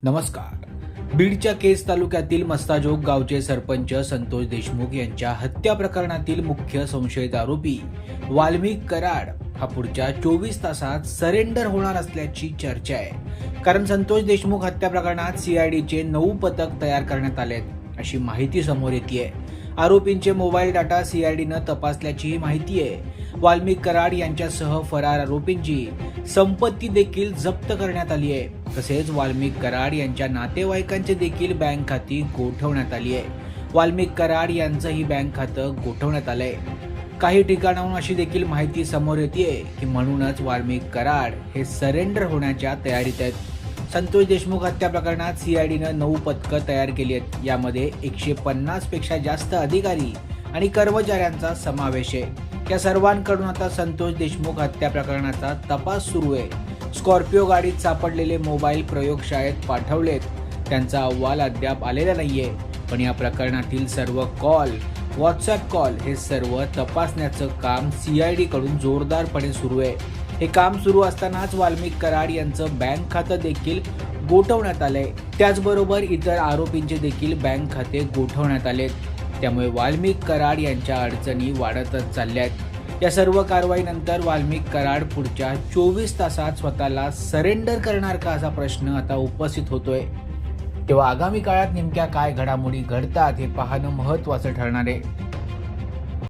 नमस्कार. बीडच्या केज तालुक्यातील मस्ताजोग गावचे सरपंच संतोष देशमुख यांच्या हत्या प्रकरणातील मुख्य संशयित आरोपी वाल्मिक कराड हा पुढच्या 24 तासात सरेंडर होणार असल्याची चर्चा आहे. कारण संतोष देशमुख हत्या प्रकरणात सीआयडीचे 9 पथक तयार करण्यात आलेत अशी माहिती समोर येते. आरोपींचे मोबाईल डाटा सीआयडीनं तपासल्याची माहिती आहे. वाल्मिक कराड यांच्यासह फरार आरोपींची संपत्ती देखील जप्त करण्यात आली आहे. तसेच वाल्मिक कराड यांच्या नातेवाईकांचे देखील बँक खाती गोठवण्यात आली आहे. वाल्मिक कराड यांचंही बँक खातं गोठवण्यात आलंय. काही ठिकाणाहून अशी देखील माहिती समोर येते की म्हणूनच वाल्मिक कराड हे सरेंडर होण्याच्या तयारीत आहेत. संतोष देशमुख हत्या प्रकरणात सीआयडीनं 9 पथकं तयार केली आहेत. यामध्ये 150 पेक्षा जास्त अधिकारी आणि कर्मचाऱ्यांचा समावेश आहे. या सर्वांकडून आता संतोष देशमुख हत्या प्रकरणाचा तपास सुरू आहे. स्कॉर्पिओ गाडीत सापडलेले मोबाईल प्रयोगशाळेत पाठवलेत. त्यांचा अहवाल अद्याप आलेला नाहीये. पण या प्रकरणातील सर्व कॉल, व्हॉट्सअप कॉल हे सर्व तपासण्याचं काम सीआयडी कडून जोरदारपणे सुरू आहे. हे काम सुरू असतानाच वाल्मिक कराड यांचं बँक खातं देखील गोठवण्यात आलंय. त्याचबरोबर इतर आरोपींचे देखील बँक खाते गोठवण्यात आलेत. त्यामुळे वाल्मिक कराड यांच्या अडचणी वाढतच चालल्यात. या सर्व कारवाईनंतर वाल्मिक कराड पुढच्या 24 तासात स्वतःला सरेंडर करणार का असा प्रश्न आता उपस्थित होतोय. तेव्हा आगामी काळात नेमक्या काय घडामोडी घडतात हे पाहणं महत्त्वाचं ठरणार आहे.